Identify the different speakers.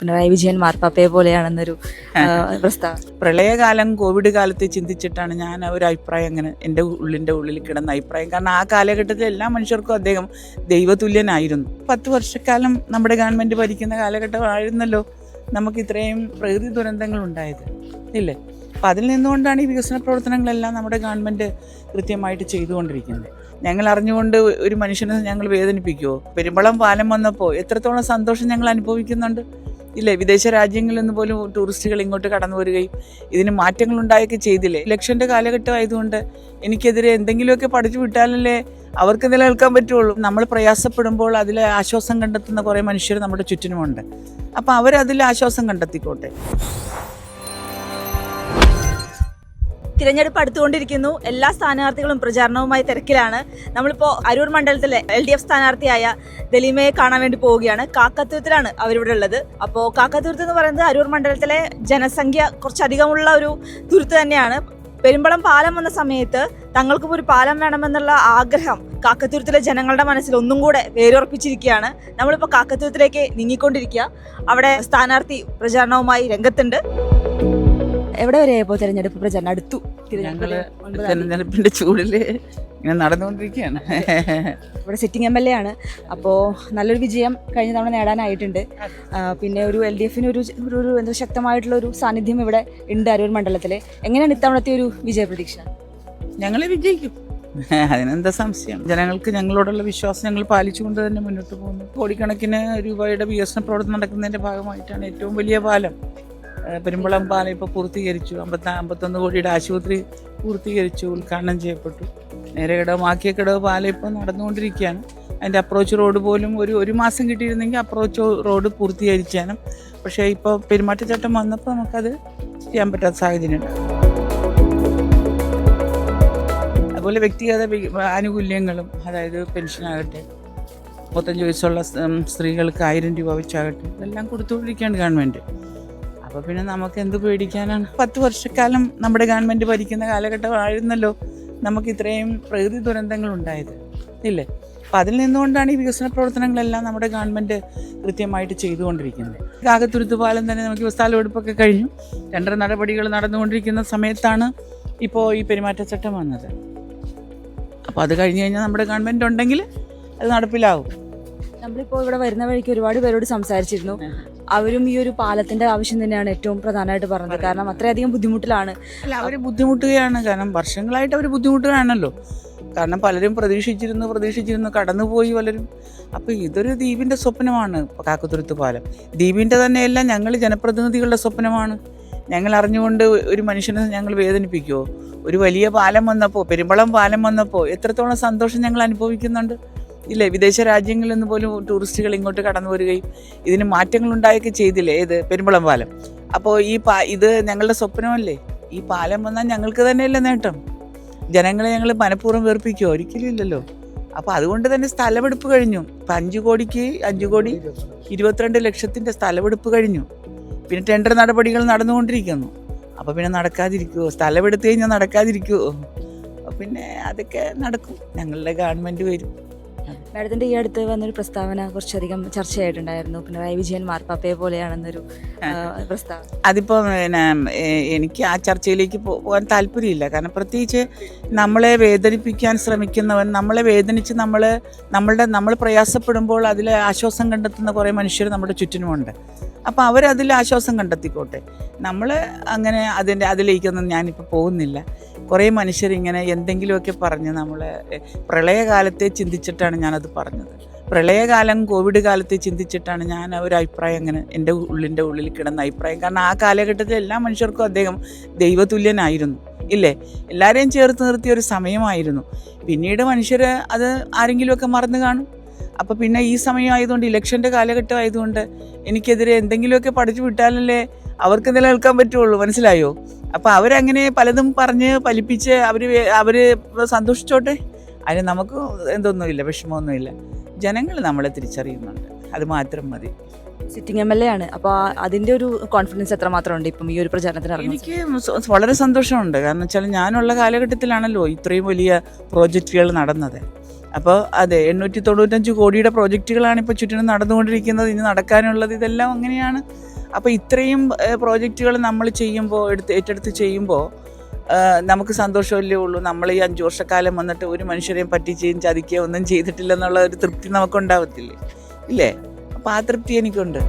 Speaker 1: പിണറായി വിജയൻ മാർപ്പാപ്പയെ പോലെയാണെന്നൊരു പ്രസ്താവന.
Speaker 2: പ്രളയകാലം കോവിഡ് കാലത്ത് ചിന്തിച്ചിട്ടാണ് ഞാൻ ഒരു അഭിപ്രായം അങ്ങനെ എൻ്റെ ഉള്ളിൽ കിടന്ന അഭിപ്രായം. കാരണം ആ കാലഘട്ടത്തിൽ എല്ലാ മനുഷ്യർക്കും അദ്ദേഹം ദൈവതുല്യനായിരുന്നു. 10 വർഷക്കാലം നമ്മുടെ ഗവൺമെൻറ് ഭരിക്കുന്ന കാലഘട്ടമായിരുന്നല്ലോ നമുക്ക് ഇത്രയും പ്രകൃതി ദുരന്തങ്ങൾ ഉണ്ടായത് ഇല്ലേ. അപ്പം അതിൽ നിന്നുകൊണ്ടാണ് ഈ വികസന പ്രവർത്തനങ്ങളെല്ലാം നമ്മുടെ ഗവൺമെൻറ് കൃത്യമായിട്ട് ചെയ്തുകൊണ്ടിരിക്കുന്നത്. ഞങ്ങൾ അറിഞ്ഞുകൊണ്ട് ഒരു മനുഷ്യനെ ഞങ്ങൾ വേദനിപ്പിക്കുമോ? പെരുമ്പളം പാലം വന്നപ്പോൾ എത്രത്തോളം സന്തോഷം ഞങ്ങൾ അനുഭവിക്കുന്നുണ്ട് ഇല്ലേ. വിദേശ രാജ്യങ്ങളിൽ നിന്ന് പോലും ടൂറിസ്റ്റുകൾ ഇങ്ങോട്ട് കടന്നു വരികയും ഇതിന് മാറ്റങ്ങൾ ഉണ്ടായൊക്കെ ചെയ്തില്ലേ. ഇലക്ഷൻ്റെ കാലഘട്ടം ആയതുകൊണ്ട് എനിക്കെതിരെ എന്തെങ്കിലുമൊക്കെ പഠിച്ചു വിട്ടാലല്ലേ അവർക്ക് നിലനിൽക്കാൻ പറ്റുള്ളൂ. നമ്മൾ പ്രയാസപ്പെടുമ്പോൾ അതിൽ ആശ്വാസം കണ്ടെത്തുന്ന കുറേ മനുഷ്യർ നമ്മുടെ ചുറ്റിനുമുണ്ട്. അപ്പം അവരതിൽ ആശ്വാസം കണ്ടെത്തിക്കോട്ടെ.
Speaker 1: തിരഞ്ഞെടുപ്പ് അടുത്തുകൊണ്ടിരിക്കുന്നു. എല്ലാ സ്ഥാനാർത്ഥികളും പ്രചാരണവുമായി തിരക്കിലാണ്. നമ്മളിപ്പോൾ അരൂർ മണ്ഡലത്തിലെ LDF സ്ഥാനാർത്ഥിയായ ദലീമയെ കാണാൻ വേണ്ടി പോവുകയാണ്. കാക്കത്തൂരത്തിലാണ് അവരിവിടെ ഉള്ളത്. അപ്പോൾ കാക്കത്തൂരത്ത് എന്ന് പറയുന്നത് അരൂർ മണ്ഡലത്തിലെ ജനസംഖ്യ കുറച്ചധികമുള്ള ഒരു തുരുത്ത് തന്നെയാണ്. പെരുമ്പളം പാലം വന്ന സമയത്ത് തങ്ങൾക്കും ഒരു പാലം വേണമെന്നുള്ള ആഗ്രഹം കാക്കത്തൂരത്തിലെ ജനങ്ങളുടെ മനസ്സിൽ ഒന്നും കൂടെ വേരുറപ്പിച്ചിരിക്കുകയാണ്. നമ്മളിപ്പോൾ കാക്കത്തൂരത്തിലേക്ക് നീങ്ങിക്കൊണ്ടിരിക്കുക. അവിടെ സ്ഥാനാർത്ഥി പ്രചാരണവുമായി രംഗത്തുണ്ട്. എവിടെ വരെയായപ്പോൾ തെരഞ്ഞെടുപ്പ് പ്രചാരണം അടുത്തു?
Speaker 2: തെരഞ്ഞെടുപ്പിന്റെ ചൂടില് ഇങ്ങനെ നടന്നുകൊണ്ടിരിക്കുകയാണ്.
Speaker 1: ഇവിടെ സിറ്റിംഗ് MLA ആണ്. അപ്പോൾ നല്ലൊരു വിജയം കഴിഞ്ഞ തവണ നേടാനായിട്ടുണ്ട്. പിന്നെ ഒരു LDFന് ഒരു എന്തോ ശക്തമായിട്ടുള്ള ഒരു സാന്നിധ്യം ഇവിടെ ഉണ്ട് അരൂർ മണ്ഡലത്തിൽ. എങ്ങനെയാണ് ഇത്തവണത്തെ ഒരു വിജയ പ്രതീക്ഷ?
Speaker 2: ഞങ്ങൾ വിജയിക്കും, അതിനെന്താ സംശയം. ജനങ്ങൾക്ക് ഞങ്ങളോടുള്ള വിശ്വാസം ഞങ്ങൾ പാലിച്ചുകൊണ്ട് തന്നെ മുന്നോട്ട് പോകുന്നു. കോടിക്കണക്കിന് രൂപയുടെ വികസന പ്രവർത്തനം നടക്കുന്നതിന്റെ ഭാഗമായിട്ടാണ് ഏറ്റവും വലിയ പാലം പെരുമ്പളം പാലം ഇപ്പോൾ പൂർത്തീകരിച്ചു. 51 കോടിയുടെ ആശുപത്രി പൂർത്തീകരിച്ചു, ഉദ്ഘാടനം ചെയ്യപ്പെട്ടു. നേരെക്കടവ് മാക്കിയക്കടവ് പാലം ഇപ്പോൾ നടന്നുകൊണ്ടിരിക്കുകയാണ്. അതിൻ്റെ അപ്രോച്ച് റോഡ് പോലും ഒരു മാസം കിട്ടിയിരുന്നെങ്കിൽ അപ്രോച്ച് റോഡ് പൂർത്തീകരിച്ചാനും. പക്ഷേ ഇപ്പോൾ പെരുമാറ്റച്ചട്ടം വന്നപ്പോൾ നമുക്കത് ചെയ്യാൻ പറ്റാത്ത സാഹചര്യമുണ്ട്. അതുപോലെ വ്യക്തിഗത ആനുകൂല്യങ്ങളും, അതായത് പെൻഷനാകട്ടെ, 35 വയസ്സുള്ള സ്ത്രീകൾക്ക് 1000 രൂപ വെച്ചാകട്ടെ, ഇതെല്ലാം കൊടുത്തുകൊണ്ടിരിക്കുകയാണ് ഗവൺമെൻറ്. അപ്പോൾ പിന്നെ നമുക്ക് എന്ത് പേടിക്കാനാണ്? 10 വർഷക്കാലം നമ്മുടെ ഗവൺമെൻറ് ഭരിക്കുന്ന കാലഘട്ടമായിരുന്നല്ലോ നമുക്ക് ഇത്രയും പ്രകൃതി ദുരന്തങ്ങൾ ഉണ്ടായത് ഇല്ലേ. അപ്പം അതിൽ നിന്നുകൊണ്ടാണ് ഈ വികസന പ്രവർത്തനങ്ങളെല്ലാം നമ്മുടെ ഗവൺമെൻറ് കൃത്യമായിട്ട് ചെയ്തുകൊണ്ടിരിക്കുന്നത്. കാക്കത്തുരുത്ത് പാലം തന്നെ നമുക്ക് സ്ഥലമെടുപ്പൊക്കെ കഴിഞ്ഞു. ടെൻഡർ നടപടികൾ നടന്നുകൊണ്ടിരിക്കുന്ന സമയത്താണ് ഇപ്പോൾ ഈ പെരുമാറ്റച്ചട്ടം വന്നത്. അപ്പോൾ അത് കഴിഞ്ഞ് കഴിഞ്ഞാൽ നമ്മുടെ ഗവൺമെൻറ് ഉണ്ടെങ്കിൽ അത് നടപ്പിലാവും.
Speaker 1: നമ്മളിപ്പോൾ ഇവിടെ വരുന്ന വഴിക്ക് ഒരുപാട് പേരോട് സംസാരിച്ചിരുന്നു. അവരും ഈ ഒരു പാലത്തിന്റെ ആവശ്യം തന്നെയാണ് ഏറ്റവും പ്രധാനമായിട്ട് പറഞ്ഞത്. കാരണം അത്രയധികം ബുദ്ധിമുട്ടിലാണ്.
Speaker 2: അല്ല, അവർ ബുദ്ധിമുട്ടുകയാണ്. കാരണം വർഷങ്ങളായിട്ട് അവർ ബുദ്ധിമുട്ടുകയാണല്ലോ. കാരണം പലരും പ്രതീക്ഷിച്ചിരുന്നു കടന്നുപോയി പലരും. അപ്പോൾ ഇതൊരു ദ്വീപിൻ്റെ സ്വപ്നമാണ് കാക്കത്തുരുത്ത് പാലം. ദ്വീപിൻ്റെ തന്നെയല്ല, ഞങ്ങൾ ജനപ്രതിനിധികളുടെ സ്വപ്നമാണ്. ഞങ്ങൾ അറിഞ്ഞുകൊണ്ട് ഒരു മനുഷ്യനെ ഞങ്ങൾ വേദനിപ്പിക്കുമോ? ഒരു വലിയ പാലം വന്നപ്പോൾ, പെരുമ്പളം പാലം വന്നപ്പോൾ എത്രത്തോളം സന്തോഷം ഞങ്ങൾ അനുഭവിക്കുന്നുണ്ട് ഇല്ലേ. വിദേശ രാജ്യങ്ങളിൽ നിന്ന് പോലും ടൂറിസ്റ്റുകൾ ഇങ്ങോട്ട് കടന്നു വരികയും ഇതിന് മാറ്റങ്ങൾ ഉണ്ടായൊക്കെ ചെയ്തില്ലേ ഏത് പെരുമ്പളം പാലം. അപ്പോൾ ഇത് ഞങ്ങളുടെ സ്വപ്നമല്ലേ. ഈ പാലം വന്നാൽ ഞങ്ങൾക്ക് തന്നെയല്ലേ നേട്ടം. ജനങ്ങളെ ഞങ്ങൾ മനഃപൂർവ്വം വേർപ്പിക്കുമോ? ഒരിക്കലും ഇല്ലല്ലോ. അപ്പോൾ അതുകൊണ്ട് തന്നെ സ്ഥലമെടുപ്പ് കഴിഞ്ഞു. ഇപ്പം 5 കോടി 22 ലക്ഷത്തിൻ്റെ സ്ഥലമെടുപ്പ് കഴിഞ്ഞു. പിന്നെ ടെൻഡർ നടപടികൾ നടന്നുകൊണ്ടിരിക്കുന്നു. അപ്പോൾ പിന്നെ നടക്കാതിരിക്കുമോ? സ്ഥലമെടുത്ത് കഴിഞ്ഞാൽ നടക്കാതിരിക്കുമോ? പിന്നെ അതൊക്കെ നടക്കും. ഞങ്ങളുടെ ഗവൺമെൻറ് വരും.
Speaker 1: മാഡത്തിൻ്റെ ഈ അടുത്ത് വന്നൊരു പ്രസ്താവന കുറച്ചധികം ചർച്ചയായിട്ടുണ്ടായിരുന്നു. പിണറായി വിജയൻ മാർപ്പാപ്പയെ പോലെയാണെന്നൊരു പ്രസ്താവന.
Speaker 2: അതിപ്പോൾ പിന്നെ എനിക്ക് ആ ചർച്ചയിലേക്ക് പോകാൻ താല്പര്യമില്ല. കാരണം പ്രത്യേകിച്ച് നമ്മളെ വേദനിപ്പിക്കാൻ ശ്രമിക്കുന്നവൻ, നമ്മളെ വേദനിച്ച് നമ്മൾ പ്രയാസപ്പെടുമ്പോൾ അതിൽ ആശ്വാസം കണ്ടെത്തുന്ന കുറേ മനുഷ്യർ നമ്മുടെ ചുറ്റിനുമുണ്ട്. അപ്പോൾ അവരതിൽ ആശ്വാസം കണ്ടെത്തിക്കോട്ടെ. നമ്മൾ അങ്ങനെ അതിലേക്കൊന്നും ഞാനിപ്പോൾ പോകുന്നില്ല. കുറേ മനുഷ്യരിങ്ങനെ എന്തെങ്കിലുമൊക്കെ പറഞ്ഞ് നമ്മളെ പ്രളയകാലത്തെ ചിന്തിച്ചിട്ടാണ് ഞാനത് പറഞ്ഞത്. പ്രളയകാലം കോവിഡ് കാലത്തെ ചിന്തിച്ചിട്ടാണ് ഞാൻ ഒരു അഭിപ്രായം അങ്ങനെ എൻ്റെ ഉള്ളിൽ കിടന്ന അഭിപ്രായം. കാരണം ആ കാലഘട്ടത്തിൽ എല്ലാ മനുഷ്യർക്കും അദ്ദേഹം ദൈവതുല്യനായിരുന്നു ഇല്ലേ. എല്ലാവരെയും ചേർത്ത് നിർത്തിയ ഒരു സമയമായിരുന്നു. പിന്നീട് മനുഷ്യർ അത് ആരെങ്കിലുമൊക്കെ മറന്നു കാണും. അപ്പോൾ പിന്നെ ഈ സമയമായതുകൊണ്ട്, ഇലക്ഷൻ്റെ കാലഘട്ടം ആയതുകൊണ്ട് എനിക്കെതിരെ എന്തെങ്കിലുമൊക്കെ പഠിച്ചു വിട്ടാലല്ലേ അവർക്ക് നിലനിൽക്കാൻ പറ്റുള്ളൂ. മനസ്സിലായോ? അപ്പോൾ അവരങ്ങനെ പലതും പറഞ്ഞ് ഫലിപ്പിച്ച് അവർ സന്തോഷിച്ചോട്ടെ. അതിന് നമുക്ക് എന്തൊന്നുമില്ല, വിഷമമൊന്നുമില്ല. ജനങ്ങൾ നമ്മളെ തിരിച്ചറിയുന്നുണ്ട്, അത് മാത്രം മതി.
Speaker 1: സിറ്റിംഗ് MLA ആണ്. അപ്പോൾ അതിൻ്റെ ഒരു കോൺഫിഡൻസ് എത്രമാത്രം ഉണ്ട് ഇപ്പം ഈ ഒരു പ്രചാരണത്തിന്?
Speaker 2: എനിക്ക് വളരെ സന്തോഷമുണ്ട്. കാരണം വെച്ചാൽ ഞാനുള്ള കാലഘട്ടത്തിലാണല്ലോ ഇത്രയും വലിയ പ്രോജക്റ്റുകൾ നടന്നത്. അപ്പോൾ അതെ 895 കോടിയുടെ പ്രോജക്റ്റുകളാണ് ഇപ്പോൾ ചുറ്റിനും നടന്നുകൊണ്ടിരിക്കുന്നത്, ഇനി നടക്കാനുള്ളത്, ഇതെല്ലാം അങ്ങനെയാണ്. അപ്പോൾ ഇത്രയും പ്രോജക്റ്റുകൾ നമ്മൾ ചെയ്യുമ്പോൾ ഏറ്റെടുത്ത് ചെയ്യുമ്പോൾ നമുക്ക് സന്തോഷമല്ലേ ഉള്ളൂ. നമ്മൾ ഈ 5 വർഷക്കാലം വന്നിട്ട് ഒരു മനുഷ്യരെയും പറ്റിക്കുകയും ചതിക്കുകയോ ഒന്നും ചെയ്തിട്ടില്ലെന്നുള്ള ഒരു തൃപ്തി നമുക്കുണ്ടാവത്തില്ലേ, ഇല്ലേ? അപ്പോൾ ആ തൃപ്തി എനിക്കുണ്ട്.